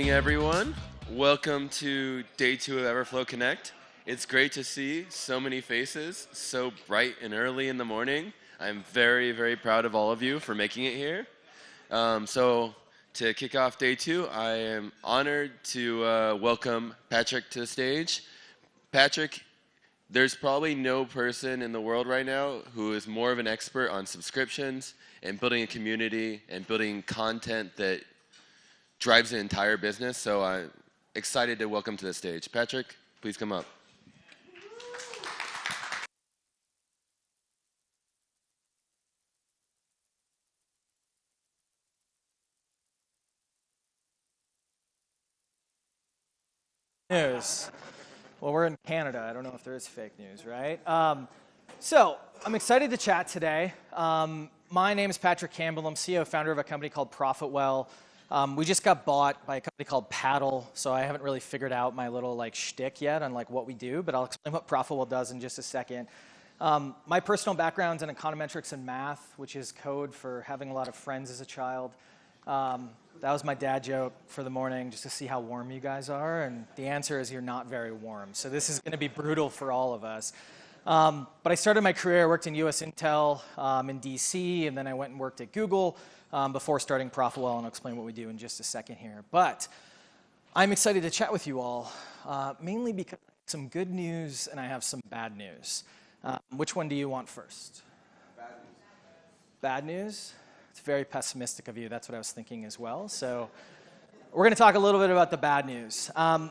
morning, everyone. Welcome to day 2 of Everflow Connect. It's great to see so many faces so bright and early in the morning. I'm very, very proud of all of you for making it here. So to kick off day 2, I am honored to welcome Patrick to the stage. Patrick, there's probably no person in the world right now who is more of an expert on subscriptions and building a community and building content that drives an entire business. So I'm excited to welcome to the stage. Patrick, please come up. News. Well, we're in Canada. I don't know if there is fake news, right? So I'm excited to chat today. My name is Patrick Campbell. I'm CEO, founder of a company called ProfitWell. We just got bought by a company called Paddle, so I haven't really figured out my little shtick yet on what we do, but I'll explain what ProfitWell does in just a second. My personal background's in econometrics and math, which is code for having a lot of friends as a child. That was my dad joke for the morning, just to see how warm you guys are, and the answer is you're not very warm. So this is going to be brutal for all of us. But I started my career, I worked in US Intel in DC, and then I went and worked at Google before starting ProfitWell, and I'll explain what we do in just a second here. But I'm excited to chat with you all, mainly because I have some good news and I have some bad news. Which one do you want first? Bad news. Bad news? It's very pessimistic of you. That's what I was thinking as well. So we're going to talk a little bit about the bad news. And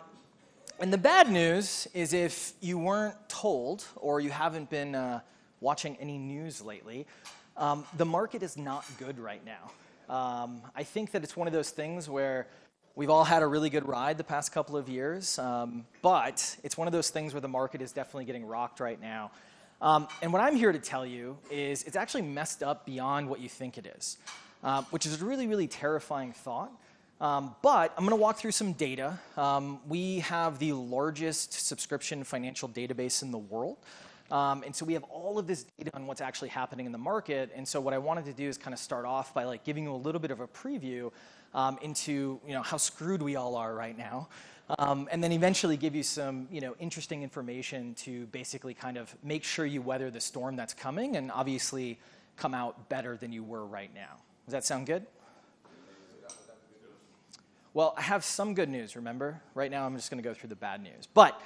the bad news is if you weren't told or you haven't been watching any news lately, the market is not good right now. I think that it's one of those things where we've all had a really good ride the past couple of years, but it's one of those things where the market is definitely getting rocked right now. And what I'm here to tell you is it's actually messed up beyond what you think it is, which is a really, really terrifying thought. But I'm going to walk through some data. We have the largest subscription financial database in the world. And so we have all of this data on what's actually happening in the market. And so what I wanted to do is kind of start off by giving you a little bit of a preview into how screwed we all are right now. And then eventually give you some interesting information to basically kind of make sure you weather the storm that's coming and obviously come out better than you were right now. Does that sound good? Well, I have some good news, remember? Right now I'm just going to go through the bad news. But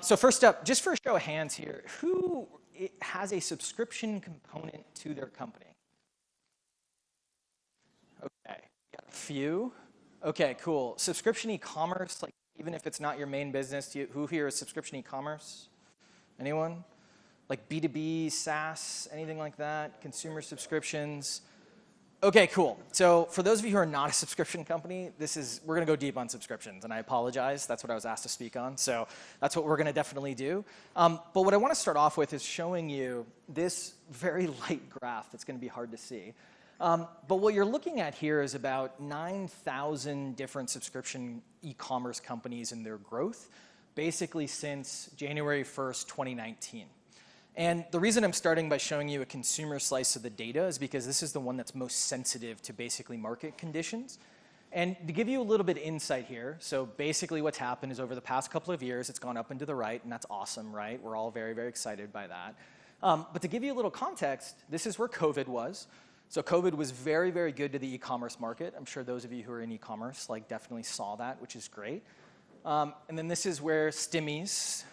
so first up, just for a show of hands here, who has a subscription component to their company? Okay, got a few. Okay, cool. Subscription e-commerce, even if it's not your main business, who here is subscription e-commerce? Anyone? B2B, SaaS, anything like that? Consumer subscriptions? Okay, cool. So for those of you who are not a subscription company, we're going to go deep on subscriptions, and I apologize. That's what I was asked to speak on, so that's what we're going to definitely do. But what I want to start off with is showing you this very light graph that's going to be hard to see. But what you're looking at here is about 9,000 different subscription e-commerce companies and their growth, basically since January 1st, 2019. And the reason I'm starting by showing you a consumer slice of the data is because this is the one that's most sensitive to basically market conditions. And to give you a little bit of insight here, so basically what's happened is over the past couple of years, it's gone up and to the right, and that's awesome, right? We're all very, very excited by that. But to give you a little context, this is where COVID was. So COVID was very, very good to the e-commerce market. I'm sure those of you who are in e-commerce definitely saw that, which is great. And then this is where stimulus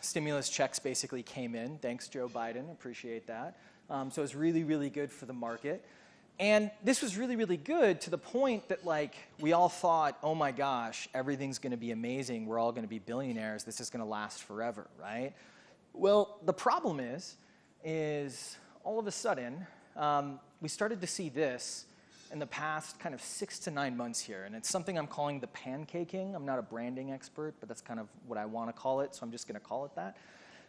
checks basically came in. Thanks, Joe Biden. Appreciate that. So it was really, really good for the market. And this was really, really good to the point that we all thought, oh my gosh, everything's going to be amazing. We're all going to be billionaires. This is going to last forever, right? Well, the problem is all of a sudden, we started to see this in the past kind of 6 to 9 months here, and it's something I'm calling the pancaking. I'm not a branding expert, but that's kind of what I want to call it, so I'm just going to call it that.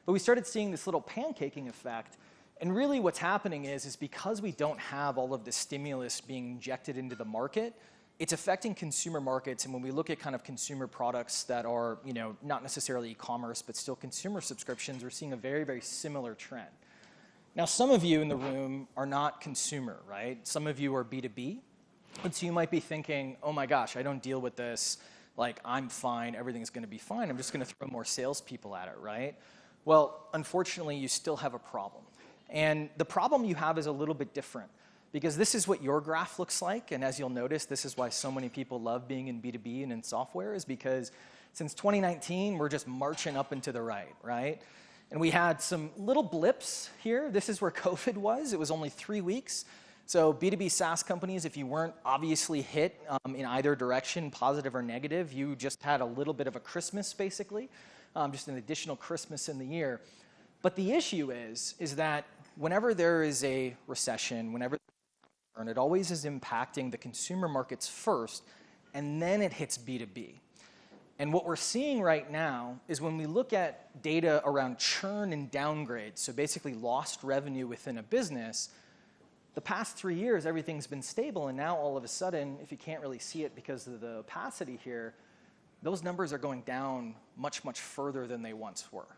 But we started seeing this little pancaking effect, and really what's happening is because we don't have all of the stimulus being injected into the market, it's affecting consumer markets, and when we look at kind of consumer products that are not necessarily e-commerce, but still consumer subscriptions, we're seeing a very, very similar trend. Now, some of you in the room are not consumer, right? Some of you are B2B. And so you might be thinking, oh my gosh, I don't deal with this. like, I'm fine, everything's going to be fine, I'm just going to throw more salespeople at it, right? Well, unfortunately, you still have a problem. And the problem you have is a little bit different, because this is what your graph looks like, and as you'll notice, this is why so many people love being in B2B and in software, is because since 2019, we're just marching up and to the right, right? And we had some little blips here. This is where COVID was. It was only 3 weeks. So B2B SaaS companies, if you weren't obviously hit in either direction, positive or negative, you just had a little bit of a Christmas, basically, just an additional Christmas in the year. But the issue is that whenever there is a recession, whenever it always is impacting the consumer markets first, and then it hits B2B. And what we're seeing right now is when we look at data around churn and downgrades, so basically lost revenue within a business, the past 3 years, everything's been stable, and now all of a sudden, if you can't really see it because of the opacity here, those numbers are going down much, much further than they once were.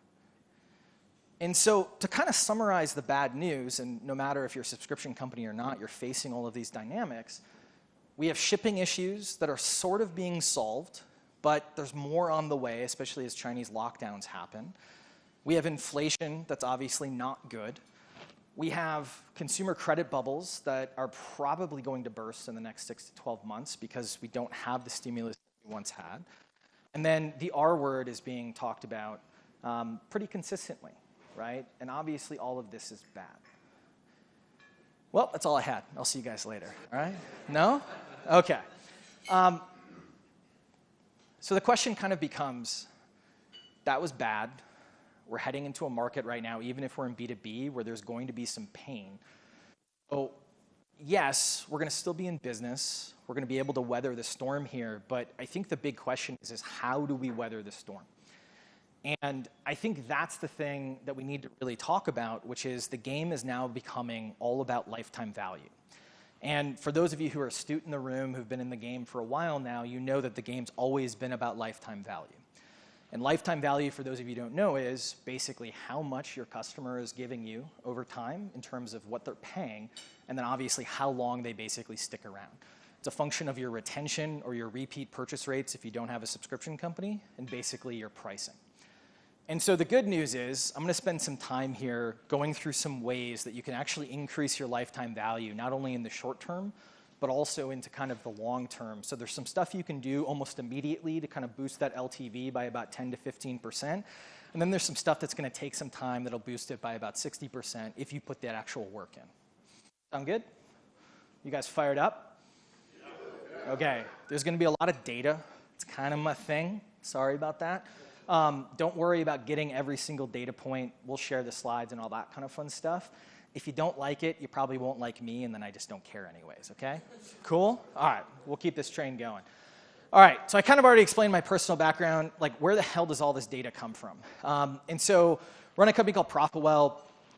And so to kind of summarize the bad news, and no matter if you're a subscription company or not, you're facing all of these dynamics, we have shipping issues that are sort of being solved, but there's more on the way, especially as Chinese lockdowns happen. We have inflation that's obviously not good. We have consumer credit bubbles that are probably going to burst in the next 6 to 12 months because we don't have the stimulus that we once had. And then the R word is being talked about pretty consistently, right? And obviously all of this is bad. Well, that's all I had. I'll see you guys later, all right? No? Okay. So the question kind of becomes, that was bad. We're heading into a market right now, even if we're in B2B, where there's going to be some pain. So yes, we're going to still be in business. We're going to be able to weather the storm here. But I think the big question is how do we weather the storm? And I think that's the thing that we need to really talk about, which is the game is now becoming all about lifetime value. And for those of you who are astute in the room, who've been in the game for a while now, you know that the game's always been about lifetime value. And lifetime value, for those of you who don't know, is basically how much your customer is giving you over time in terms of what they're paying, and then obviously how long they basically stick around. It's a function of your retention or your repeat purchase rates if you don't have a subscription company, and basically your pricing. And so the good news is I'm going to spend some time here going through some ways that you can actually increase your lifetime value, not only in the short term, but also into kind of the long term. So there's some stuff you can do almost immediately to kind of boost that LTV by about 10 to 15%. And then there's some stuff that's going to take some time that'll boost it by about 60% if you put that actual work in. Sound good? You guys fired up? Okay. There's going to be a lot of data. It's kind of my thing. Sorry about that. Don't worry about getting every single data point. We'll share the slides and all that kind of fun stuff. If you don't like it, you probably won't like me, and then I just don't care anyways, okay? Cool? All right, we'll keep this train going. All right, so I kind of already explained my personal background, like where the hell does all this data come from? And so run a company called ProfitWell.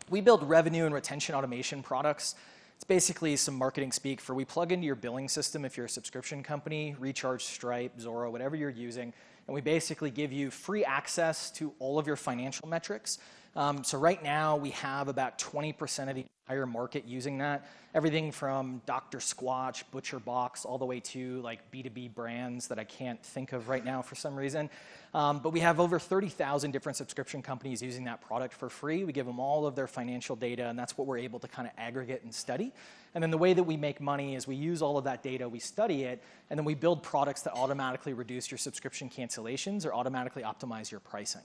We build revenue and retention automation products. It's basically some marketing speak for we plug into your billing system if you're a subscription company, Recharge, Stripe, Zoro, whatever you're using, and we basically give you free access to all of your financial metrics. So right now we have about 20% of the entire market using that. Everything from Dr. Squatch, ButcherBox, all the way to like B2B brands that I can't think of right now for some reason. But we have over 30,000 different subscription companies using that product for free. We give them all of their financial data, and that's what we're able to kind of aggregate and study. And then the way that we make money is we use all of that data, we study it, and then we build products that automatically reduce your subscription cancellations or automatically optimize your pricing.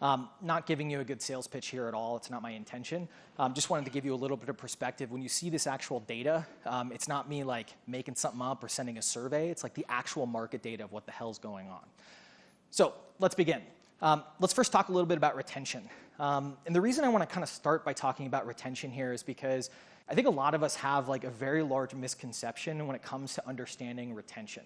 Not giving you a good sales pitch here at all. It's not my intention. Just wanted to give you a little bit of perspective. When you see this actual data, it's not me like making something up or sending a survey. It's like the actual market data of what the hell's going on. So let's begin. Let's first talk a little bit about retention. And the reason I want to kind of start by talking about retention here is because I think a lot of us have like a very large misconception when it comes to understanding retention.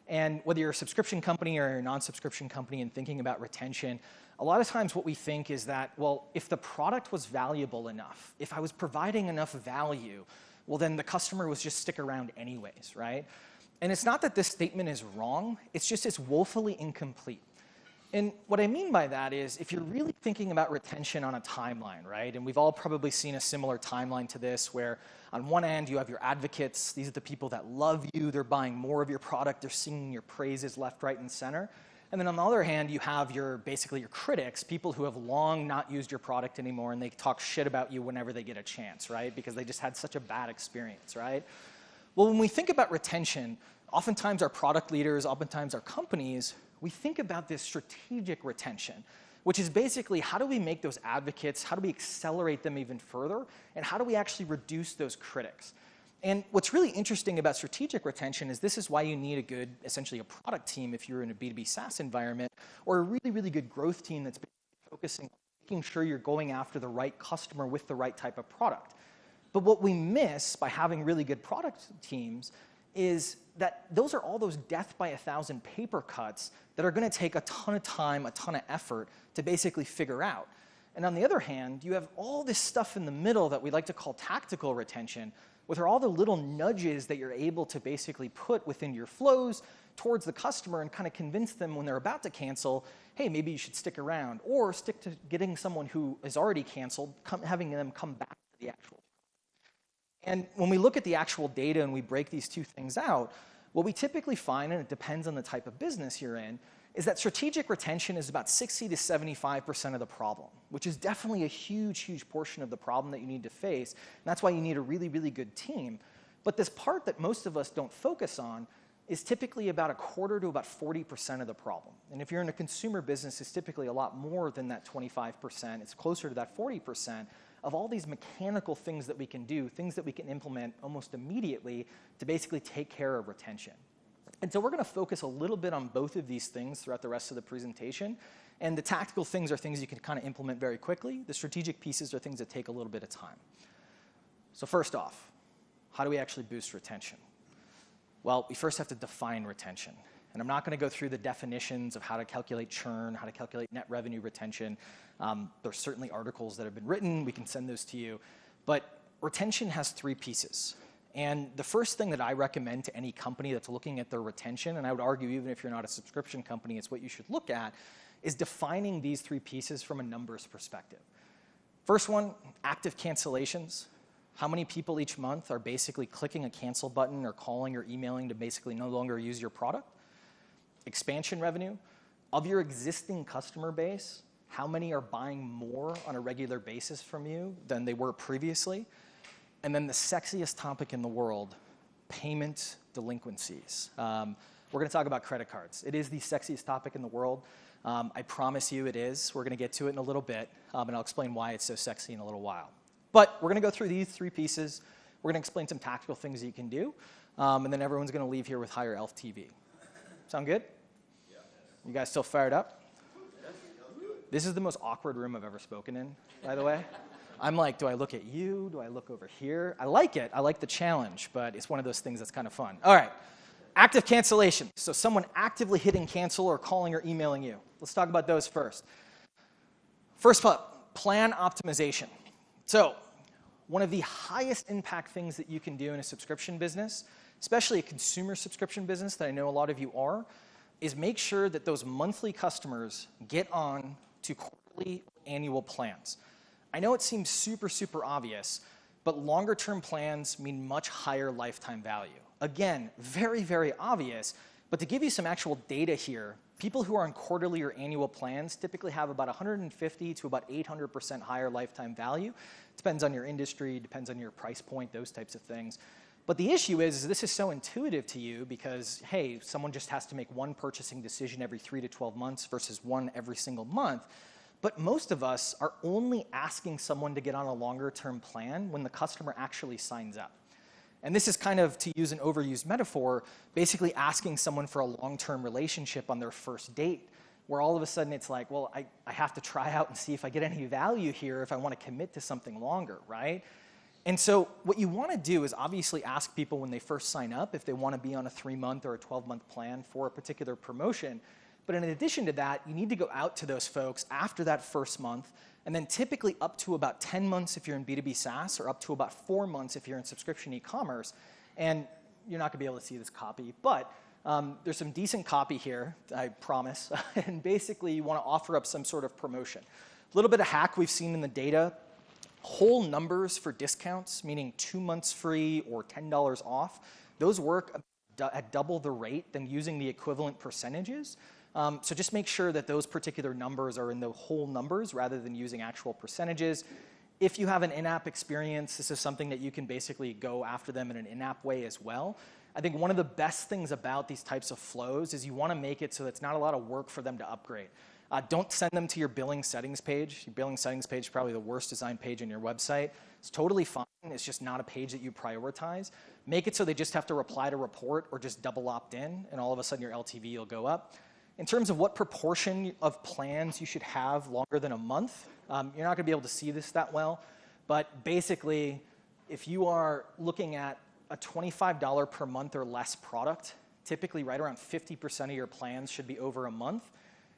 And whether you're a subscription company or a non-subscription company and thinking about retention, a lot of times what we think is that, well, if the product was valuable enough, if I was providing enough value, well, then the customer would just stick around anyways, right? And it's not that this statement is wrong, it's just it's woefully incomplete. And what I mean by that is if you're really thinking about retention on a timeline, right? And we've all probably seen a similar timeline to this where on one end you have your advocates. These are the people that love you. They're buying more of your product. They're singing your praises left, right, and center. And then on the other hand, you have basically your critics, people who have long not used your product anymore, and they talk shit about you whenever they get a chance, right? Because they just had such a bad experience, right? Well, when we think about retention, oftentimes our product leaders, oftentimes our companies, we think about this strategic retention, which is basically how do we make those advocates, how do we accelerate them even further, and how do we actually reduce those critics? And what's really interesting about strategic retention is this is why you need a good, essentially a product team if you're in a B2B SaaS environment, or a really, really good growth team that's focusing on making sure you're going after the right customer with the right type of product. But what we miss by having really good product teams is that those are all those death by 1,000 paper cuts that are going to take a ton of time, a ton of effort to basically figure out. And on the other hand, you have all this stuff in the middle that we like to call tactical retention, which are all the little nudges that you're able to basically put within your flows towards the customer and kind of convince them when they're about to cancel, hey, maybe you should stick around, or stick to getting someone who is already canceled, having them come back to the actual. And when we look at the actual data and we break these two things out, what we typically find, and it depends on the type of business you're in, is that strategic retention is about 60 to 75% of the problem, which is definitely a huge, huge portion of the problem that you need to face. And that's why you need a really, really good team. But this part that most of us don't focus on is typically about a quarter to about 40% of the problem. And if you're in a consumer business, it's typically a lot more than that 25%. It's closer to that 40% of all these mechanical things that we can do, things that we can implement almost immediately to basically take care of retention. And so we're going to focus a little bit on both of these things throughout the rest of the presentation. And the tactical things are things you can kind of implement very quickly. The strategic pieces are things that take a little bit of time. So first off, how do we actually boost retention? Well, we first have to define retention. And I'm not going to go through the definitions of how to calculate churn, how to calculate net revenue retention. There's certainly articles that have been written. We can send those to you. But retention has three pieces. And the first thing that I recommend to any company that's looking at their retention, and I would argue even if you're not a subscription company, it's what you should look at, is defining these three pieces from a numbers perspective. First one, active cancellations. How many people each month are basically clicking a cancel button or calling or emailing to basically no longer use your product? Expansion revenue. Of your existing customer base, how many are buying more on a regular basis from you than they were previously? And then the sexiest topic in the world, payment delinquencies. We're going to talk about credit cards. It is the sexiest topic in the world. I promise you it is. We're going to get to it in a little bit, and I'll explain why it's so sexy in a little while. But we're going to go through these three pieces. We're going to explain some tactical things that you can do, and then everyone's going to leave here with higher LTV. Sound good? Yeah. You guys still fired up? This is the most awkward room I've ever spoken in, by the way. I'm like, do I look at you? Do I look over here? I like it. I like the challenge, but it's one of those things that's kind of fun. All right. Active cancellation. So someone actively hitting cancel or calling or emailing you. Let's talk about those first. First up, plan optimization. So one of the highest impact things that you can do in a subscription business, especially a consumer subscription business that I know a lot of you are, is make sure that those monthly customers get on to quarterly annual plans. I know it seems super, super obvious, but longer term plans mean much higher lifetime value. Again, very, very obvious, but to give you some actual data here, people who are on quarterly or annual plans typically have about 150 to about 800% higher lifetime value. Depends on your industry, depends on your price point, those types of things. But the issue is this is so intuitive to you because, hey, someone just has to make one purchasing decision every 3 to 12 months versus one every single month. But most of us are only asking someone to get on a longer-term plan when the customer actually signs up. And this is kind of, to use an overused metaphor, basically asking someone for a long-term relationship on their first date, where all of a sudden it's like, well, I have to try out and see if I get any value here if I want to commit to something longer, right? And so what you want to do is obviously ask people when they first sign up if they want to be on a 3-month or a 12-month plan for a particular promotion. But in addition to that, you need to go out to those folks after that first month, and then typically up to about 10 months if you're in B2B SaaS, or up to about 4 months if you're in subscription e-commerce. And you're not going to be able to see this copy, but There's some decent copy here, I promise. And basically, you want to offer up some sort of promotion. A little bit of hack we've seen in the data. Whole numbers for discounts, meaning 2 months free or $10 off, those work at double the rate than using the equivalent percentages. So just make sure that those particular numbers are in the whole numbers rather than using actual percentages. If you have an in-app experience, this is something that you can basically go after them in an in-app way as well. I think one of the best things about these types of flows is you want to make it so it's not a lot of work for them to upgrade. Don't send them to your billing settings page. Your billing settings page is probably the worst designed page on your website. It's totally fine. It's just not a page that you prioritize. Make it so they just have to reply to report or just double opt in, and all of a sudden your LTV will go up. In terms of what proportion of plans you should have longer than a month, you're not going to be able to see this that well. But basically, if you are looking at a $25 per month or less product, typically right around 50% of your plans should be over a month.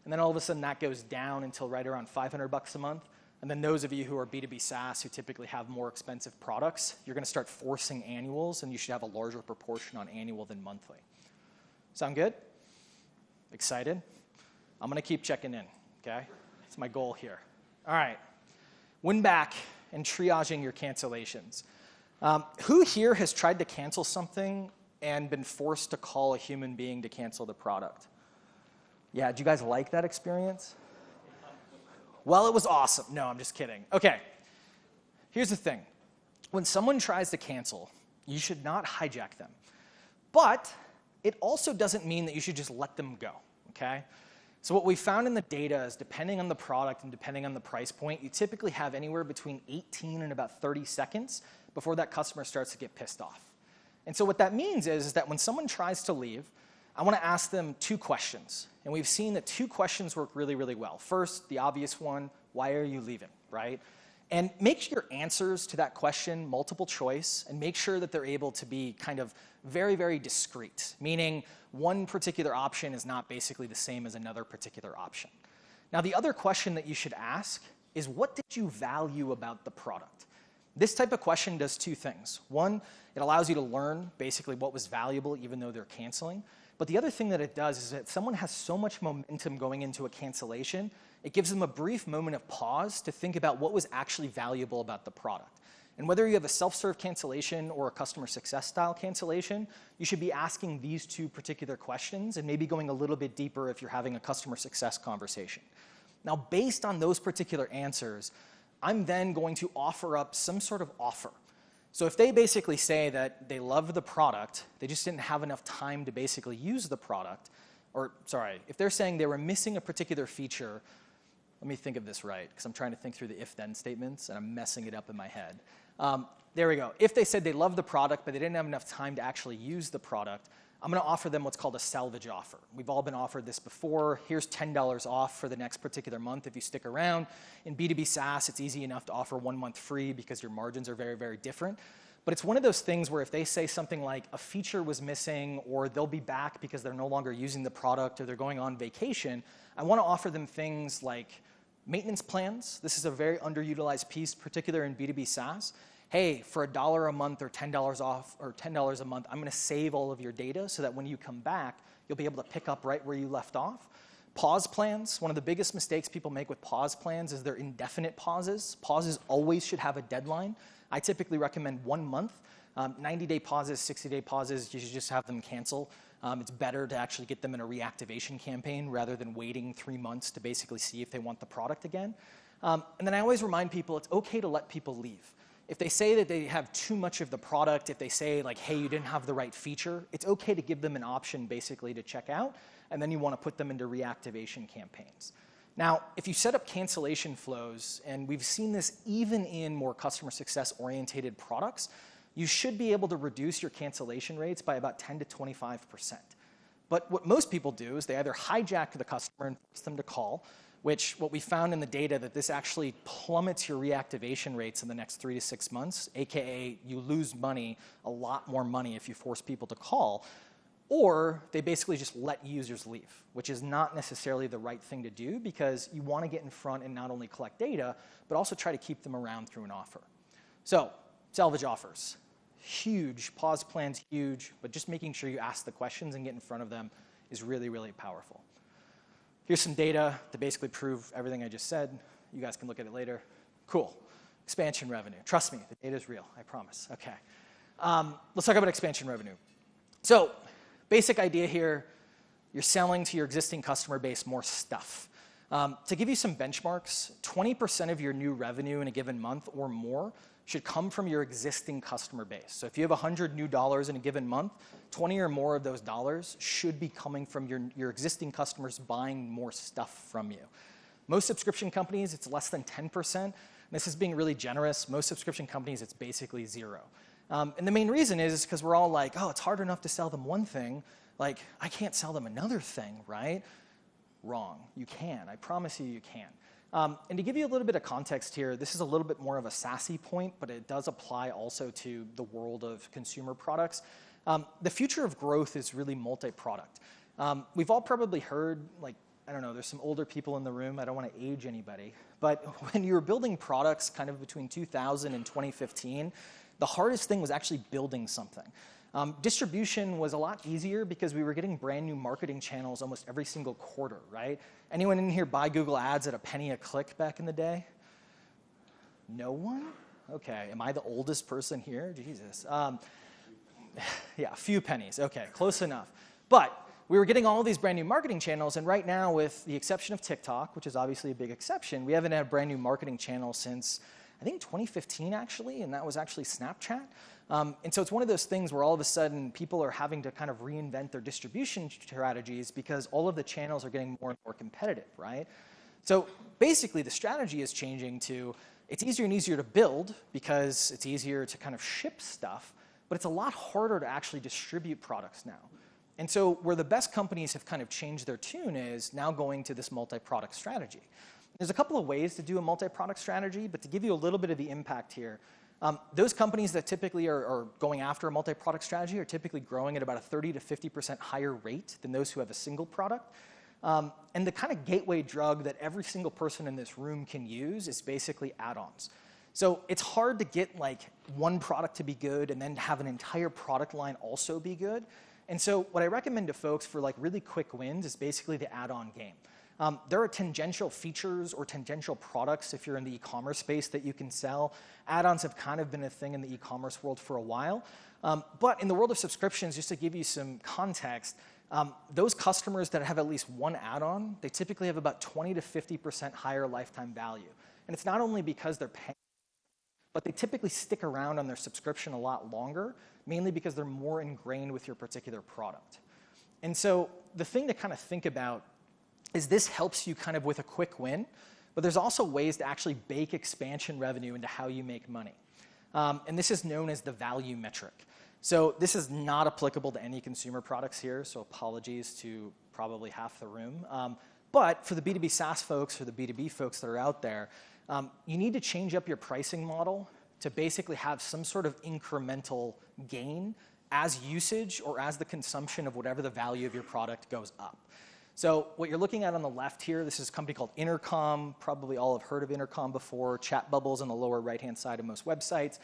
And then all of a sudden that goes down until right around $500 a month. And then those of you who are B2B SaaS who typically have more expensive products, you're going to start forcing annuals, and you should have a larger proportion on annual than monthly. Sound good? Excited? I'm going to keep checking in, okay? That's my goal here. All right. Win back and triaging your cancellations. Who here has tried to cancel something and been forced to call a human being to cancel the product? Yeah, did you guys like that experience? Well, it was awesome. No, I'm just kidding. Okay, here's the thing. When someone tries to cancel, you should not hijack them. But it also doesn't mean that you should just let them go, okay? So what we found in the data is depending on the product and depending on the price point, you typically have anywhere between 18 and about 30 seconds before that customer starts to get pissed off. And so what that means is that when someone tries to leave, I want to ask them 2 questions. And we've seen that 2 questions work really, really well. First, the obvious one, why are you leaving, right? And make your answers to that question multiple choice, and make sure that they're able to be kind of very, very discrete, meaning one particular option is not basically the same as another particular option. Now, the other question that you should ask is, what did you value about the product? This type of question does 2 things. One, it allows you to learn basically what was valuable even though they're canceling. But the other thing that it does is that someone has so much momentum going into a cancellation, it gives them a brief moment of pause to think about what was actually valuable about the product. And whether you have a self-serve cancellation or a customer success style cancellation, you should be asking these 2 particular questions and maybe going a little bit deeper if you're having a customer success conversation. Now, based on those particular answers, I'm then going to offer up some sort of offer. So if they basically say that they love the product, they just didn't have enough time to basically use the product, or sorry, if they're saying they were missing a particular feature, let me think of this right, because I'm trying to think through the if-then statements, and I'm messing it up in my head. There we go. If they said they love the product, but they didn't have enough time to actually use the product, I'm going to offer them what's called a salvage offer. We've all been offered this before. Here's $10 off for the next particular month if you stick around. In B2B SaaS, it's easy enough to offer 1 month free because your margins are very, very different. But it's one of those things where if they say something like a feature was missing, or they'll be back because they're no longer using the product, or they're going on vacation, I want to offer them things like maintenance plans. This is a very underutilized piece, particularly in B2B SaaS. Hey, for $1 a month or $10 off or $10 a month, I'm going to save all of your data so that when you come back, you'll be able to pick up right where you left off. Pause plans. One of the biggest mistakes people make with pause plans is they're indefinite pauses. Pauses always should have a deadline. I typically recommend 1 month. 90-day pauses, 60-day pauses, you should just have them cancel. It's better to actually get them in a reactivation campaign rather than waiting 3 months to basically see if they want the product again. And then I always remind people it's okay to let people leave. If they say that they have too much of the product, if they say like, hey, you didn't have the right feature, it's okay to give them an option basically to check out, and then you want to put them into reactivation campaigns. Now, if you set up cancellation flows, and we've seen this even in more customer success-oriented products, you should be able to reduce your cancellation rates by about 10 to 25%. But what most people do is they either hijack the customer and force them to call, which what we found in the data that this actually plummets your reactivation rates in the next 3 to 6 months, aka you lose money, a lot more money if you force people to call, or they basically just let users leave, which is not necessarily the right thing to do because you want to get in front and not only collect data, but also try to keep them around through an offer. So, salvage offers. huge. Pause plan's huge, but just making sure you ask the questions and get in front of them is really, really powerful. Here's some data to basically prove everything I just said. You guys can look at it later. Cool. Expansion revenue. Trust me, the data is real, I promise. Okay. Let's talk about expansion revenue. So, basic idea here, you're selling to your existing customer base more stuff. To give you some benchmarks, 20% of your new revenue in a given month or more should come from your existing customer base. So if you have $100 new in a given month, 20 or more of those dollars should be coming from your existing customers buying more stuff from you. Most subscription companies, it's less than 10%. This is being really generous. Most subscription companies, it's basically zero. And the main reason is because we're all like, oh, it's hard enough to sell them one thing. Like, I can't sell them another thing, right? Wrong. You can. I promise you, you can. And to give you a little bit of context here, this is a little bit more of a sassy point, but it does apply also to the world of consumer products. The future of growth is really multi-product. We've all probably heard, like, I don't know, there's some older people in the room. I don't want to age anybody. But when you were building products kind of between 2000 and 2015, the hardest thing was actually building something. Distribution was a lot easier because we were getting brand new marketing channels almost every single quarter, right? Anyone in here buy Google Ads at a penny a click back in the day? No one? Okay, am I the oldest person here? Jesus. Yeah, a few pennies. Okay, close enough. But we were getting all these brand new marketing channels, and right now, with the exception of TikTok, which is obviously a big exception, we haven't had a brand new marketing channel since, I think, 2015, actually, and that was actually Snapchat. And so it's one of those things where all of a sudden people are having to kind of reinvent their distribution strategies because all of the channels are getting more and more competitive, right? So basically the strategy is changing to, it's easier and easier to build because it's easier to kind of ship stuff, but it's a lot harder to actually distribute products now. And so where the best companies have kind of changed their tune is now going to this multi-product strategy. There's a couple of ways to do a multi-product strategy, but to give you a little bit of the impact here, those companies that typically are going after a multi-product strategy are typically growing at about a 30 to 50% higher rate than those who have a single product. And the kind of gateway drug that every single person in this room can use is basically add-ons. So it's hard to get like one product to be good and then have an entire product line also be good. And so what I recommend to folks for like really quick wins is basically the add-on game. There are tangential features or tangential products if you're in the e-commerce space that you can sell. Add-ons have kind of been a thing in the e-commerce world for a while. But in the world of subscriptions, just to give you some context, those customers that have at least one add-on, they typically have about 20 to 50% higher lifetime value. And it's not only because they're paying, but they typically stick around on their subscription a lot longer, mainly because they're more ingrained with your particular product. And so the thing to kind of think about is this helps you kind of with a quick win, but there's also ways to actually bake expansion revenue into how you make money. And this is known as the value metric. So this is not applicable to any consumer products here, so apologies to probably half the room. But for the B2B SaaS folks, or the B2B folks that are out there, you need to change up your pricing model to basically have some sort of incremental gain as usage or as the consumption of whatever the value of your product goes up. So what you're looking at on the left here, this is a company called Intercom. Probably all have heard of Intercom before. Chat bubbles on the lower right-hand side of most websites.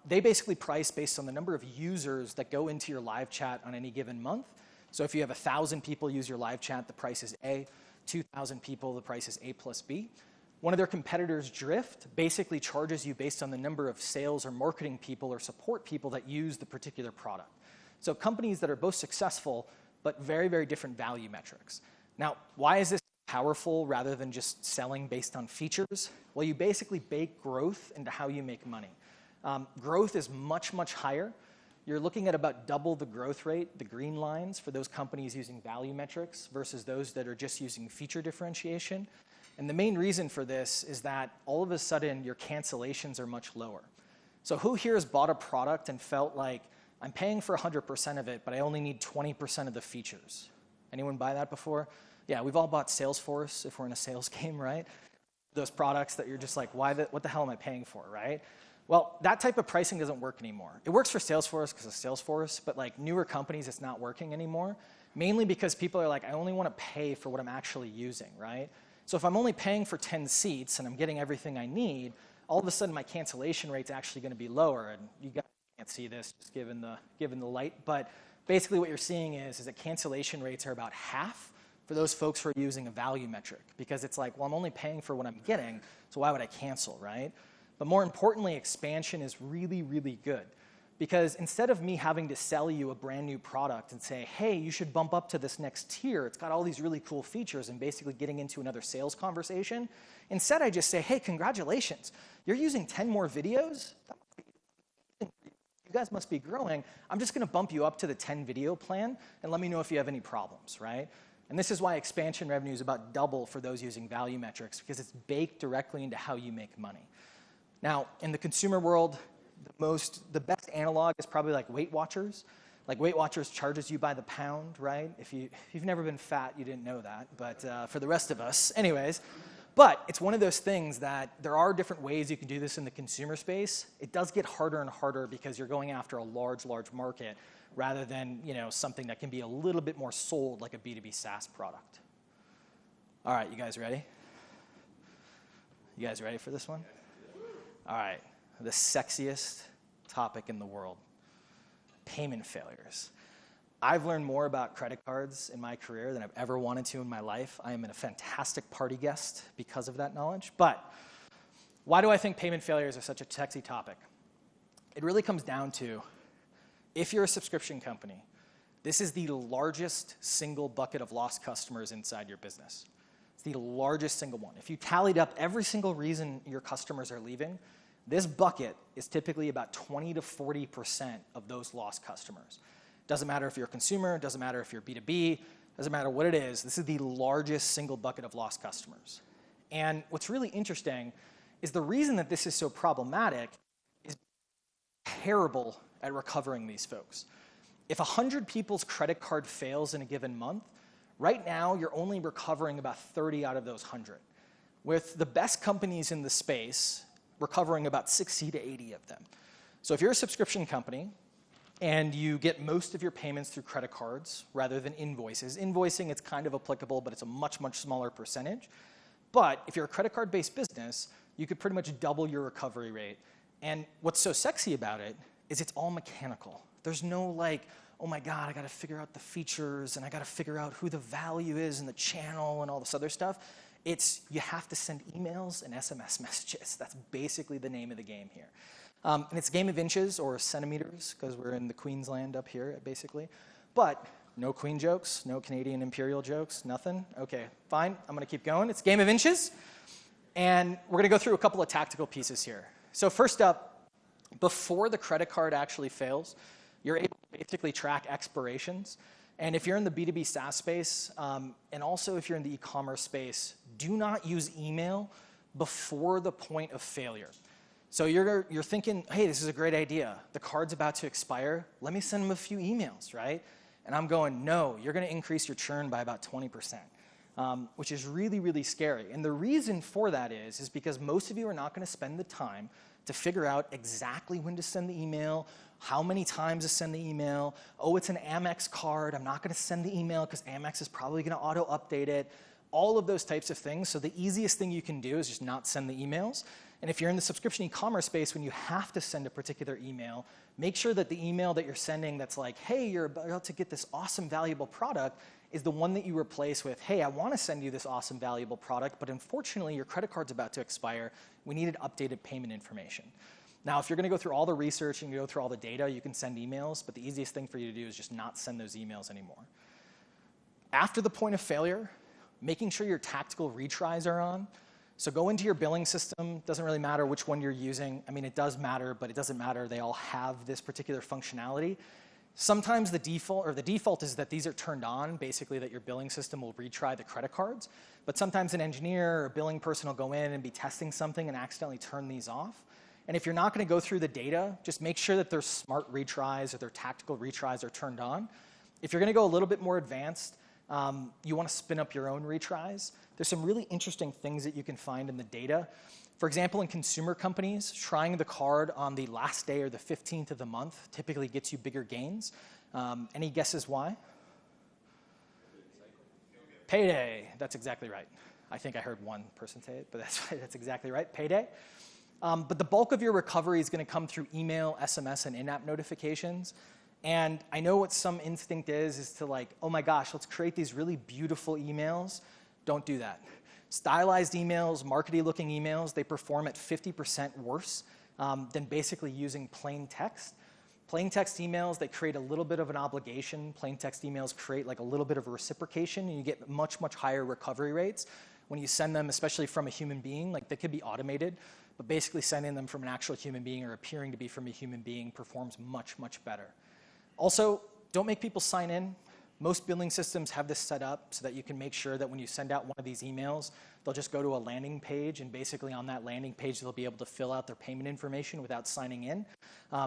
They basically price based on the number of users that go into your live chat on any given month. So if you have 1,000 people use your live chat, the price is A. 2,000 people, the price is A plus B. One of their competitors, Drift, basically charges you based on the number of sales or marketing people or support people that use the particular product. So companies that are both successful but very, very different value metrics. Now, why is this powerful rather than just selling based on features? Well, you basically bake growth into how you make money. Growth is much, much higher. You're looking at about double the growth rate, the green lines, for those companies using value metrics versus those that are just using feature differentiation. And the main reason for this is that all of a sudden your cancellations are much lower. So who here has bought a product and felt like, I'm paying for 100% of it, but I only need 20% of the features? Anyone buy that before? Yeah, we've all bought Salesforce if we're in a sales game, right? Those products that you're just like, what the hell am I paying for, right? Well, that type of pricing doesn't work anymore. It works for Salesforce because of Salesforce, but like newer companies, it's not working anymore, mainly because people are like, I only want to pay for what I'm actually using, right? So if I'm only paying for 10 seats and I'm getting everything I need, all of a sudden my cancellation rate's actually going to be lower, and you got can't see this just given the light, but basically what you're seeing is that cancellation rates are about half for those folks who are using a value metric, because it's like, well, I'm only paying for what I'm getting, so why would I cancel, right? But more importantly, expansion is really, really good, because instead of me having to sell you a brand new product and say, hey, you should bump up to this next tier, it's got all these really cool features, and basically getting into another sales conversation, instead I just say, hey, congratulations, you're using 10 more videos? You guys must be growing. I'm just going to bump you up to the 10 video plan and let me know if you have any problems, right? And this is why expansion revenue is about double for those using value metrics, because it's baked directly into how you make money. Now, in the consumer world, the best analog is probably like Weight Watchers. Like Weight Watchers charges you by the pound, right? If you've never been fat, you didn't know that, but for the rest of us, anyways. But it's one of those things that there are different ways you can do this in the consumer space. It does get harder and harder because you're going after a large, large market rather than something that can be a little bit more sold like a B2B SaaS product. All right, you guys ready? You guys ready for this one? All right, the sexiest topic in the world, payment failures. I've learned more about credit cards in my career than I've ever wanted to in my life. I am a fantastic party guest because of that knowledge. But why do I think payment failures are such a sexy topic? It really comes down to, if you're a subscription company, this is the largest single bucket of lost customers inside your business. It's the largest single one. If you tallied up every single reason your customers are leaving, this bucket is typically about 20 to 40% of those lost customers. Doesn't matter if you're a consumer, doesn't matter if you're B2B, doesn't matter what it is, this is the largest single bucket of lost customers. And what's really interesting is the reason that this is so problematic is terrible at recovering these folks. If 100 people's credit card fails in a given month, right now you're only recovering about 30 out of those 100. With the best companies in the space, recovering about 60 to 80 of them. So if you're a subscription company, and you get most of your payments through credit cards rather than invoices. Invoicing, it's kind of applicable, but it's a much, much smaller percentage. But if you're a credit card-based business, you could pretty much double your recovery rate. And what's so sexy about it is it's all mechanical. There's no like, oh my God, I got to figure out the features, and I got to figure out who the value is and the channel and all this other stuff. It's you have to send emails and SMS messages. That's basically the name of the game here. And it's a game of inches or centimeters, because we're in the Queensland up here, basically. But no Queen jokes, no Canadian Imperial jokes, nothing? Okay, fine, I'm going to keep going. It's a game of inches. And we're going to go through a couple of tactical pieces here. So first up, before the credit card actually fails, you're able to basically track expirations. And if you're in the B2B SaaS space, and also if you're in the e-commerce space, do not use email before the point of failure. So you're thinking, hey, this is a great idea. The card's about to expire. Let me send them a few emails, right? And I'm going, no, you're going to increase your churn by about 20%, which is really, really scary. And the reason for that is because most of you are not going to spend the time to figure out exactly when to send the email, how many times to send the email. Oh, it's an Amex card. I'm not going to send the email because Amex is probably going to auto-update it. All of those types of things. So the easiest thing you can do is just not send the emails. And if you're in the subscription e-commerce space, when you have to send a particular email, make sure that the email that you're sending that's like, hey, you're about to get this awesome, valuable product, is the one that you replace with, hey, I want to send you this awesome, valuable product, but unfortunately, your credit card's about to expire. We needed updated payment information. Now, if you're going to go through all the research and go through all the data, you can send emails, but the easiest thing for you to do is just not send those emails anymore. After the point of failure, making sure your tactical retries are on. So go into your billing system. Doesn't really matter which one you're using. I mean, it does matter, but it doesn't matter. They all have this particular functionality. Sometimes the default is that these are turned on, basically that your billing system will retry the credit cards. But sometimes an engineer or a billing person will go in and be testing something and accidentally turn these off. And if you're not going to go through the data, just make sure that their smart retries or their tactical retries are turned on. If you're going to go a little bit more advanced, you want to spin up your own retries. There's some really interesting things that you can find in the data. For example, in consumer companies, trying the card on the last day or the 15th of the month typically gets you bigger gains. Any guesses why? Payday. That's exactly right. I think I heard one person say it, but that's exactly right. Payday. But the bulk of your recovery is going to come through email, SMS, and in-app notifications. And I know what some instinct is to like, oh my gosh, let's create these really beautiful emails. Don't do that. Stylized emails, markety-looking emails, they perform at 50% worse than basically using plain text. Plain text emails, they create a little bit of an obligation. Plain text emails create like a little bit of a reciprocation, and you get much, much higher recovery rates when you send them, especially from a human being. Like, they could be automated, but basically sending them from an actual human being or appearing to be from a human being performs much, much better. Also, don't make people sign in. Most billing systems have this set up so that you can make sure that when you send out one of these emails, they'll just go to a landing page, and basically on that landing page, they'll be able to fill out their payment information without signing in.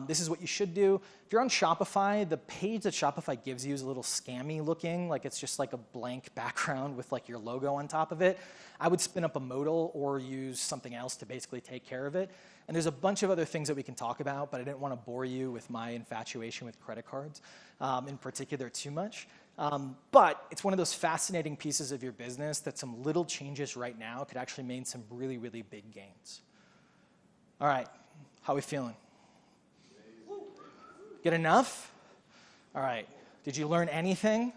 This is what you should do. If you're on Shopify, the page that Shopify gives you is a little scammy looking, like it's just like a blank background with like your logo on top of it. I would spin up a modal or use something else to basically take care of it. And there's a bunch of other things that we can talk about, but I didn't want to bore you with my infatuation with credit cards in particular too much. But it's one of those fascinating pieces of your business that some little changes right now could actually mean some really, really big gains. All right, how are we feeling? Get enough? All right, did you learn anything?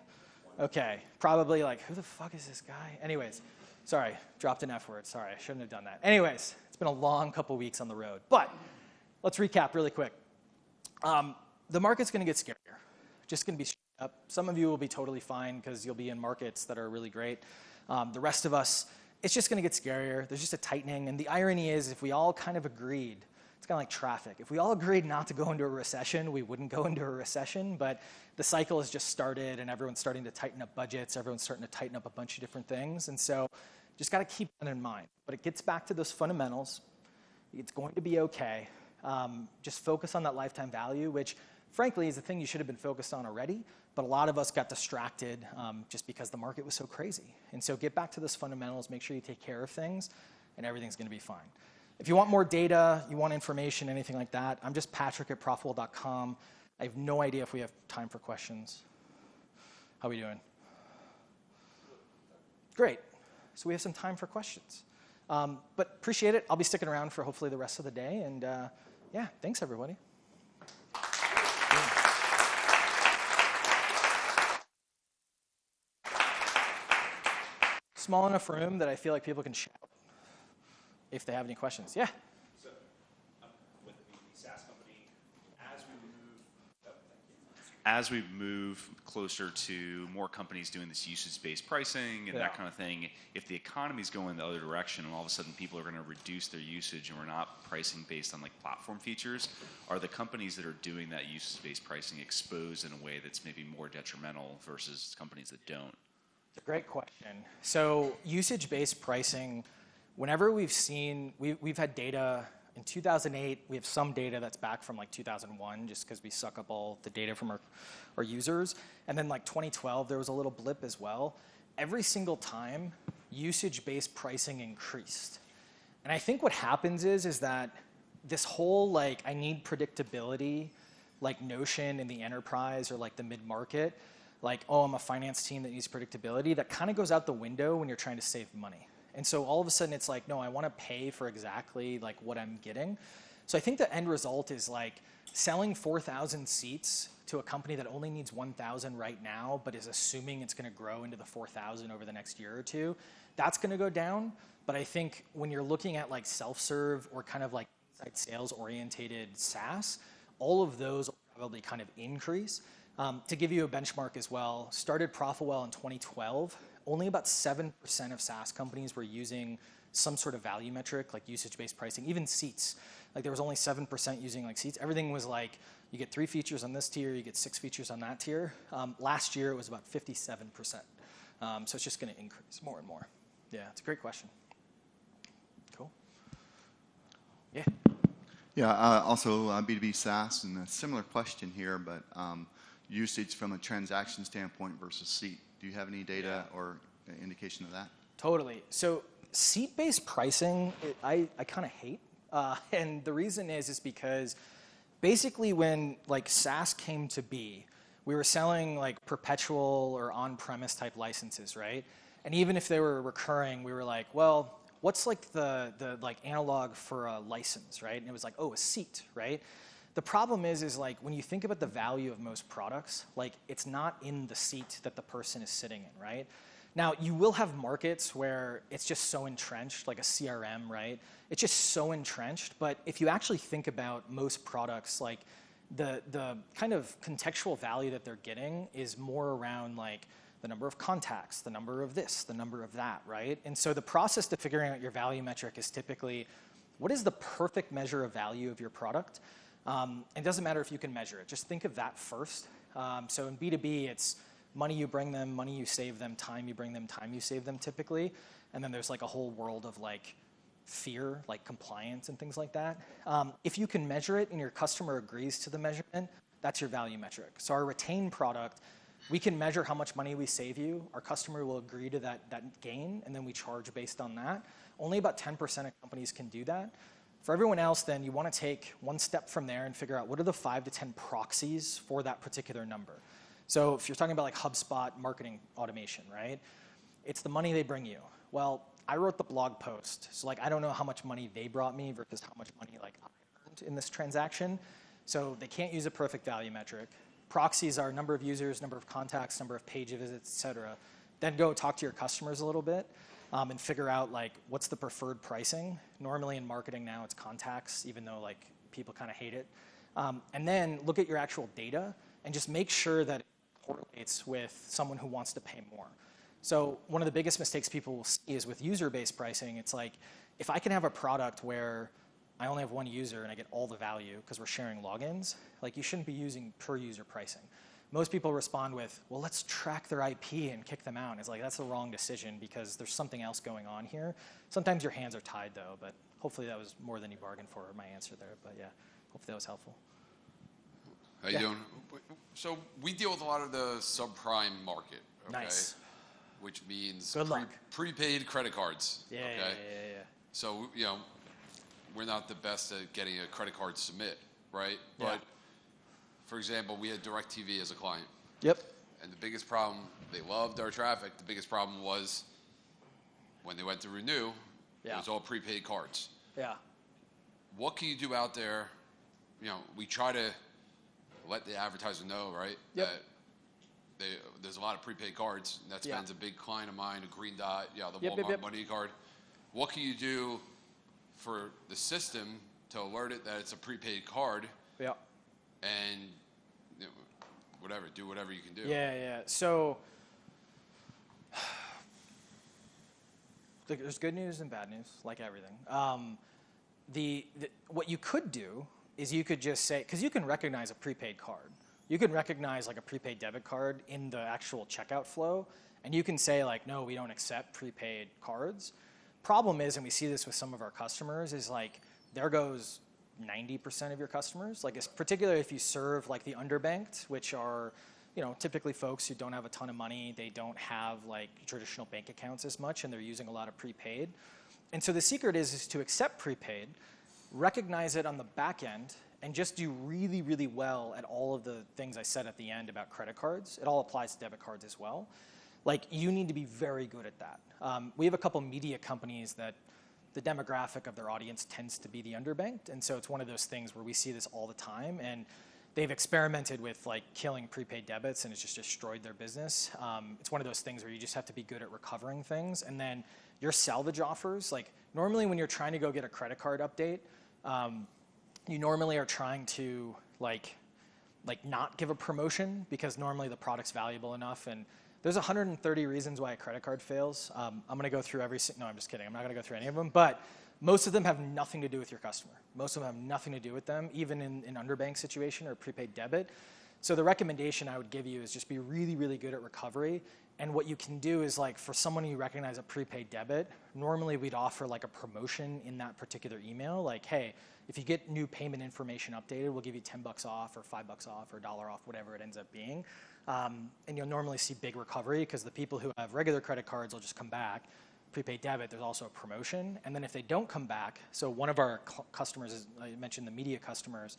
Okay, probably like, who the fuck is this guy? Anyways, sorry, dropped an F word. Sorry, I shouldn't have done that. Anyways, it's been a long couple weeks on the road. But let's recap really quick. The market's going to get scarier. Just going to be straight up. Some of you will be totally fine because you'll be in markets that are really great. The rest of us, it's just going to get scarier. There's just a tightening. And the irony is, if we all kind of agreed, it's kind of like traffic. If we all agreed not to go into a recession, we wouldn't go into a recession. But the cycle has just started, and everyone's starting to tighten up budgets. Everyone's starting to tighten up a bunch of different things. And so just got to keep that in mind. But it gets back to those fundamentals. It's going to be okay. Just focus on that lifetime value, which frankly is the thing you should have been focused on already. But a lot of us got distracted just because the market was so crazy. And so get back to those fundamentals. Make sure you take care of things, and everything's going to be fine. If you want more data, you want information, anything like that, I'm just patrick@ProfitWell.com. I have no idea if we have time for questions. How are we doing? Great. So we have some time for questions. But appreciate it. I'll be sticking around for hopefully the rest of the day. And yeah, thanks, everybody. Small enough room that I feel like people can shout if they have any questions. Yeah? So, with the SaaS company, as we move closer to more companies doing this usage-based pricing and that kind of thing, if the economy is going the other direction and all of a sudden people are going to reduce their usage and we're not pricing based on like platform features, are the companies that are doing that usage-based pricing exposed in a way that's maybe more detrimental versus companies that don't? It's a great question. So usage-based pricing, whenever we've had data in 2008, we have some data that's back from like 2001 just because we suck up all the data from our users. And then like 2012, there was a little blip as well. Every single time, usage-based pricing increased. And I think what happens is that this whole like I need predictability like notion in the enterprise or like the mid-market, like, oh, I'm a finance team that needs predictability, that kind of goes out the window when you're trying to save money. And so all of a sudden it's like, no, I want to pay for exactly like what I'm getting. So I think the end result is like selling 4,000 seats to a company that only needs 1,000 right now, but is assuming it's going to grow into the 4,000 over the next year or two. That's going to go down. But I think when you're looking at like self-serve or kind of like inside sales orientated SaaS, all of those will probably kind of increase. To give you a benchmark as well, started ProfitWell in 2012. Only about 7% of SaaS companies were using some sort of value metric, like usage-based pricing, even seats. Like there was only 7% using like seats. Everything was like, you get 3 features on this tier, you get 6 features on that tier. Last year, it was about 57%. So it's just going to increase more and more. Yeah, it's a great question. Cool. Yeah. Yeah, also B2B SaaS, and a similar question here, but usage from a transaction standpoint versus seat. Do you have any data or indication of that? Totally. So seat-based pricing, I kind of hate. And the reason is because basically when like SaaS came to be, we were selling like perpetual or on-premise type licenses, right? And even if they were recurring, we were like, well, what's like the like analog for a license, right? And it was like, oh, a seat, right? The problem is like when you think about the value of most products, like it's not in the seat that the person is sitting in, right? Now, you will have markets where it's just so entrenched, like a CRM, right? It's just so entrenched, but if you actually think about most products, like the kind of contextual value that they're getting is more around like the number of contacts, the number of this, the number of that, right? And so the process to figuring out your value metric is typically, what is the perfect measure of value of your product? It doesn't matter if you can measure it. Just think of that first. So in B2B, it's money you bring them, money you save them, time you bring them, time you save them typically. And then there's like a whole world of like fear, like compliance and things like that. If you can measure it and your customer agrees to the measurement, that's your value metric. So our retain product, we can measure how much money we save you. Our customer will agree to that gain, and then we charge based on that. Only about 10% of companies can do that. For everyone else, then, you want to take one step from there and figure out what are the 5 to 10 proxies for that particular number. So if you're talking about like HubSpot marketing automation, right? It's the money they bring you. Well, I wrote the blog post, so like I don't know how much money they brought me versus how much money like I earned in this transaction. So they can't use a perfect value metric. Proxies are number of users, number of contacts, number of page visits, et cetera. Then go talk to your customers a little bit. And figure out like what's the preferred pricing. Normally in marketing now it's contacts, even though like people kind of hate it. And then look at your actual data and just make sure that it correlates with someone who wants to pay more. So one of the biggest mistakes people will see is with user-based pricing. It's like if I can have a product where I only have one user and I get all the value because we're sharing logins, like you shouldn't be using per user pricing. Most people respond with, well, let's track their IP and kick them out. And it's like, that's the wrong decision because there's something else going on here. Sometimes your hands are tied, though, but hopefully that was more than you bargained for, my answer there. But yeah, hopefully that was helpful. How you doing? So we deal with a lot of the subprime market, okay? Nice. Which means Good luck. prepaid credit cards, Yeah, okay? yeah. So, you know, we're not the best at getting a credit card submit, right? Yeah. But for example, we had DirecTV as a client. Yep. And the biggest problem, they loved our traffic. The biggest problem was when they went to renew, it was all prepaid cards. Yeah. What can you do out there? You know, we try to let the advertiser know, right? Yep. That there's a lot of prepaid cards. And that's been a big client of mine, a Green Dot, the Walmart Money card. What can you do for the system to alert it that it's a prepaid card? Yeah. And do whatever you can do. Yeah. So there's good news and bad news, like everything. What you could do is you could just say, because you can recognize a prepaid card. You can recognize like a prepaid debit card in the actual checkout flow, and you can say like, no, we don't accept prepaid cards. Problem is, and we see this with some of our customers, is like there goes 90% of your customers, like particularly if you serve like the underbanked, which are, typically folks who don't have a ton of money, they don't have like traditional bank accounts as much, and they're using a lot of prepaid. And so the secret is to accept prepaid, recognize it on the back end, and just do really, really well at all of the things I said at the end about credit cards. It all applies to debit cards as well. Like you need to be very good at that. We have a couple media companies that the demographic of their audience tends to be the underbanked. And so it's one of those things where we see this all the time. And they've experimented with like killing prepaid debits and it's just destroyed their business. It's one of those things where you just have to be good at recovering things. And then your salvage offers, like normally when you're trying to go get a credit card update, you normally are trying to like not give a promotion because normally the product's valuable enough. And there's 130 reasons why a credit card fails. I'm going to go through no, I'm just kidding. I'm not going to go through any of them. But most of them have nothing to do with your customer. Most of them have nothing to do with them, even in an underbanked situation or prepaid debit. So the recommendation I would give you is just be really, really good at recovery. And what you can do is like for someone you recognize a prepaid debit, normally we'd offer like a promotion in that particular email. Like, hey, if you get new payment information updated, we'll give you $10 off or $5 off or $1 off, whatever it ends up being. And you'll normally see big recovery because the people who have regular credit cards will just come back. Prepaid debit, there's also a promotion. And then if they don't come back, so one of our customers, I mentioned the media customers,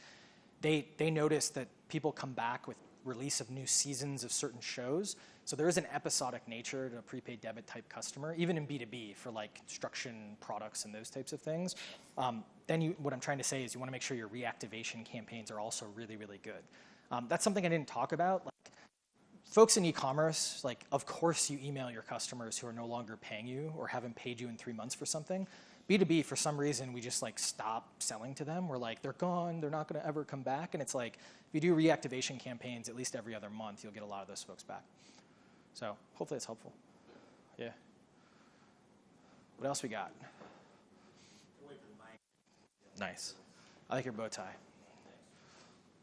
they notice that people come back with release of new seasons of certain shows. So there is an episodic nature to a prepaid debit type customer, even in B2B for like construction products and those types of things. Then what I'm trying to say is you want to make sure your reactivation campaigns are also really, really good. That's something I didn't talk about. Like, folks in e-commerce, like, of course you email your customers who are no longer paying you or haven't paid you in 3 months for something. B2B, for some reason, we just like stop selling to them. We're like, they're gone, they're not gonna ever come back. And it's like, if you do reactivation campaigns at least every other month, you'll get a lot of those folks back. So hopefully it's helpful. Yeah. What else we got? Nice. I like your bow tie.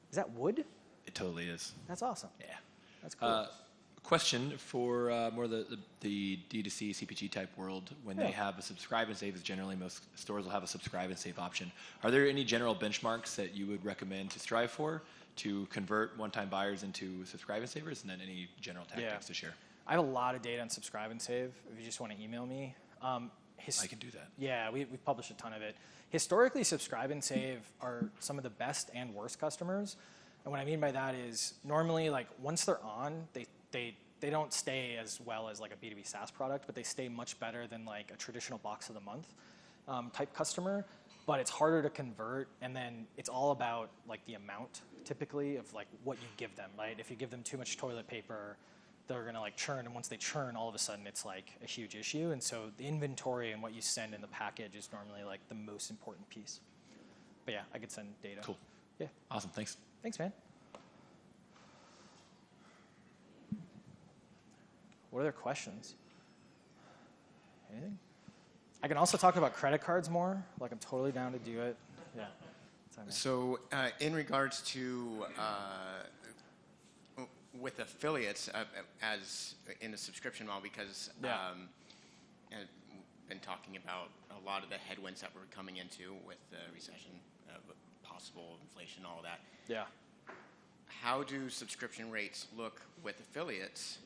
Is that wood? It totally is. That's awesome. Yeah. That's cool. Question for more the D2C CPG type world. When they have a subscribe and save, is generally most stores will have a subscribe and save option. Are there any general benchmarks that you would recommend to strive for to convert one-time buyers into subscribe and savers, and then any general tactics to share? I have a lot of data on subscribe and save. If you just want to email me, I can do that. Yeah, we've published a ton of it. Historically, subscribe and save are some of the best and worst customers. And what I mean by that is normally, like, once they're on, they don't stay as well as like a B2B SaaS product, but they stay much better than like a traditional box of the month type customer. But it's harder to convert, and then it's all about like the amount typically of like what you give them, right? If you give them too much toilet paper, they're gonna like churn, and once they churn, all of a sudden it's like a huge issue. And so the inventory and what you send in the package is normally like the most important piece. But yeah, I could send data. Cool. Yeah. Awesome. Thanks. Thanks, man. What other questions? Anything? I can also talk about credit cards more. Like, I'm totally down to do it. Yeah. So in regards to with affiliates as in the subscription model, because I've been talking about a lot of the headwinds that we're coming into with the recession, possible inflation, all of that. Yeah. How do subscription rates look with affiliates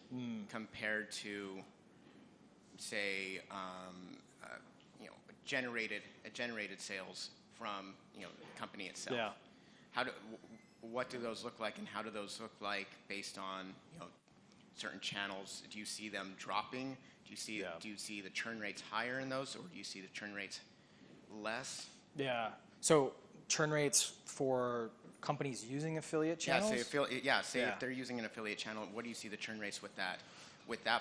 compared to, say, generated sales from the company itself? Yeah. What do those look like, and how do those look like based on certain channels? Do you see them dropping? Do you see the churn rates higher in those, or do you see the churn rates less? Yeah. So churn rates for companies using affiliate channels? Say if they're using an affiliate channel, what do you see the churn rates with that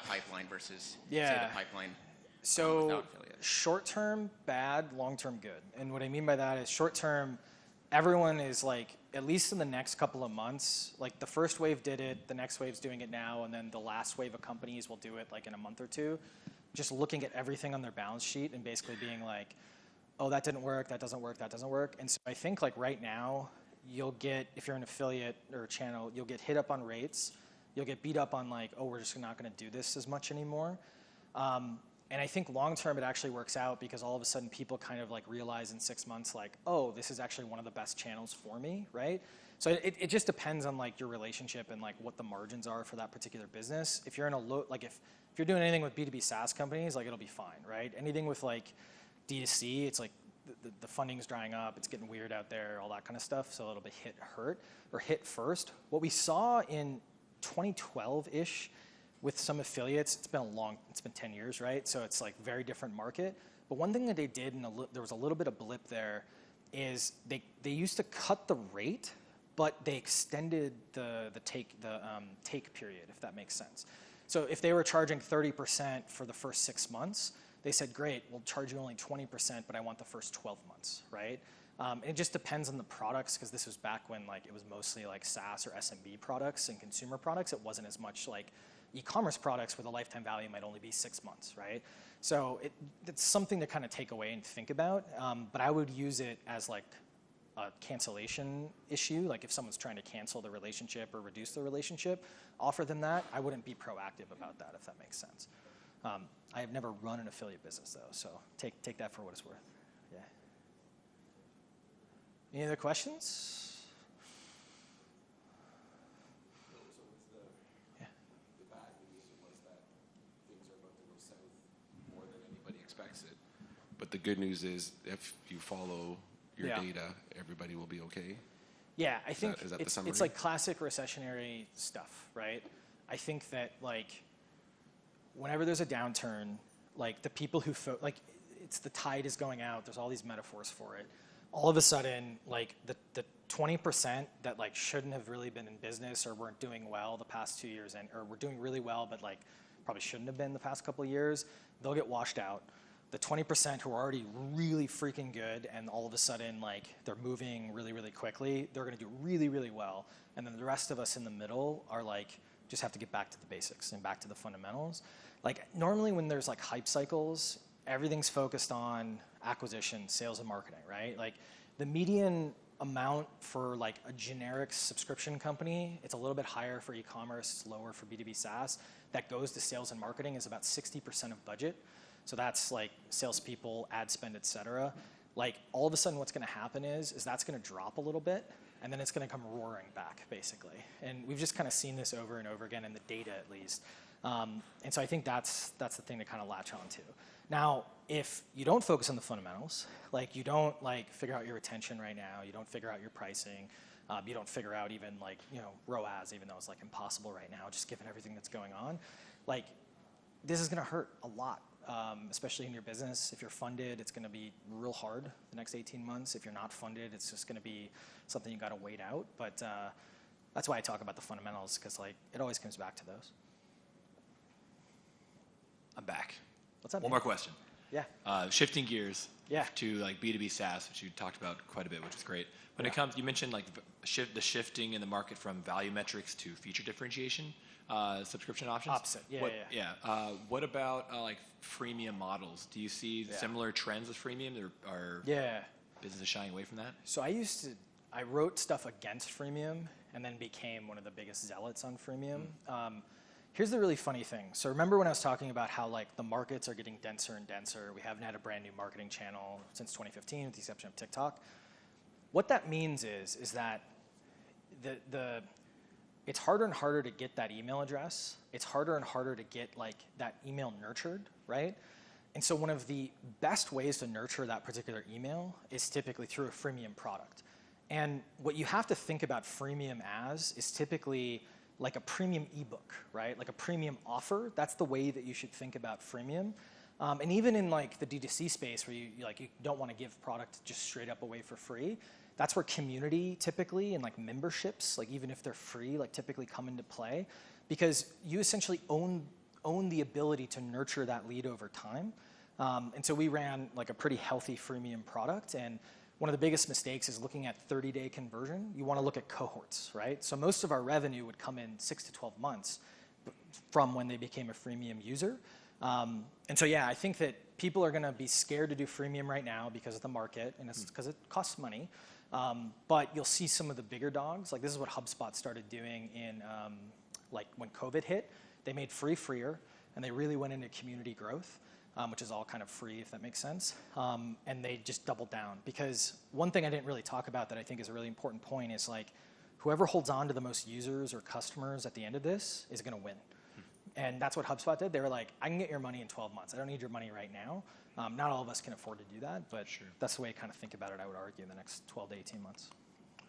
pipeline versus say the pipeline without affiliates? Short term, bad, long term, good. And what I mean by that is short term, everyone is like, at least in the next couple of months, like the first wave did it, the next wave's doing it now, and then the last wave of companies will do it like in a month or two. Just looking at everything on their balance sheet and basically being like, oh, that didn't work, that doesn't work, that doesn't work. And so I think like right now, you'll get, if you're an affiliate or a channel, you'll get hit up on rates. You'll get beat up on like, oh, we're just not going to do this as much anymore. And I think long term it actually works out, because all of a sudden people kind of like realize in 6 months like, oh, this is actually one of the best channels for me, right? So it just depends on like your relationship and like what the margins are for that particular business. If you're in a low, like if you're doing anything with B2B SaaS companies, like it'll be fine, right? Anything with like D2C, it's like the funding's drying up, it's getting weird out there, all that kind of stuff. So it'll be hit first. What we saw in 2012-ish with some affiliates, it's been 10 years, right? So it's like very different market. But one thing that they did, and there was a little bit of blip there, is they used to cut the rate, but they extended the take period, if that makes sense. So if they were charging 30% for the first 6 months, they said, great, we'll charge you only 20%, but I want the first 12 months, right? It just depends on the products, because this was back when like it was mostly like SaaS or SMB products and consumer products. It wasn't as much like e-commerce products where the lifetime value might only be 6 months, right? So it's something to kind of take away and think about. But I would use it as like a cancellation issue. Like if someone's trying to cancel the relationship or reduce the relationship, offer them that. I wouldn't be proactive about that, if that makes sense. I have never run an affiliate business though, so take that for what it's worth. Yeah. Any other questions? But the good news is, if you follow your data, everybody will be okay. Yeah, I think is that the it's summary? like classic recessionary stuff, right? I think that like whenever there's a downturn, like the people who it's the tide is going out. There's all these metaphors for it. All of a sudden, like the 20% that like shouldn't have really been in business or weren't doing well the past 2 years, or were doing really well but like probably shouldn't have been the past couple of years, they'll get washed out. The 20% who are already really freaking good and all of a sudden like they're moving really, really quickly, they're gonna do really, really well. And then the rest of us in the middle are like, just have to get back to the basics and back to the fundamentals. Like normally when there's like hype cycles, everything's focused on acquisition, sales and marketing, right? Like the median amount for like a generic subscription company, it's a little bit higher for e-commerce, it's lower for B2B SaaS, that goes to sales and marketing is about 60% of budget. So that's like salespeople, ad spend, et cetera. Like all of a sudden what's gonna happen is that's gonna drop a little bit and then it's gonna come roaring back basically. And we've just kind of seen this over and over again in the data at least. And so I think that's the thing to kind of latch on to. Now, if you don't focus on the fundamentals, like you don't like figure out your retention right now, you don't figure out your pricing, you don't figure out even like, ROAS, even though it's like impossible right now, just given everything that's going on, like this is gonna hurt a lot. Especially in your business. If you're funded, it's going to be real hard the next 18 months. If you're not funded, it's just going to be something you got to wait out. But that's why I talk about the fundamentals, because like it always comes back to those. I'm back. What's up? One more question. Yeah. Shifting gears. Yeah. To like B2B SaaS, which you talked about quite a bit, which is great. When it comes, you mentioned like the shifting in the market from value metrics to feature differentiation. Subscription options? Opposite, What about like freemium models? Do you see similar trends with freemium? Are businesses shying away from that? So I wrote stuff against freemium and then became one of the biggest zealots on freemium. Here's the really funny thing. So remember when I was talking about how like the markets are getting denser and denser? We haven't had a brand new marketing channel since 2015 with the exception of TikTok. What that means is that it's harder and harder to get that email address. It's harder and harder to get like that email nurtured, right? And so one of the best ways to nurture that particular email is typically through a freemium product. And what you have to think about freemium as is typically like a premium ebook, right? Like a premium offer. That's the way that you should think about freemium. And even in like the D2C space where you don't want to give product just straight up away for free, that's where community typically and like memberships, like even if they're free, like typically come into play because you essentially own the ability to nurture that lead over time. And so we ran like a pretty healthy freemium product. And one of the biggest mistakes is looking at 30-day conversion. You want to look at cohorts, right? So most of our revenue would come in 6 to 12 months from when they became a freemium user. And so, yeah, I think that people are going to be scared to do freemium right now because of the market and it's because it costs money. But you'll see some of the bigger dogs. Like this is what HubSpot started doing in like when COVID hit. They made free freer and they really went into community growth, which is all kind of free if that makes sense. And they just doubled down because one thing I didn't really talk about that I think is a really important point is like whoever holds on to the most users or customers at the end of this is going to win. And that's what HubSpot did. They were like, I can get your money in 12 months. I don't need your money right now. Not all of us can afford to do that, but that's the way I kind of think about it, I would argue, in the next 12 to 18 months.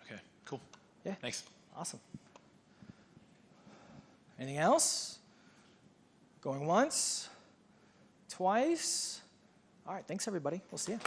Okay, cool. Yeah. Thanks. Awesome. Anything else? Going once? Twice? All right, thanks, everybody. We'll see you.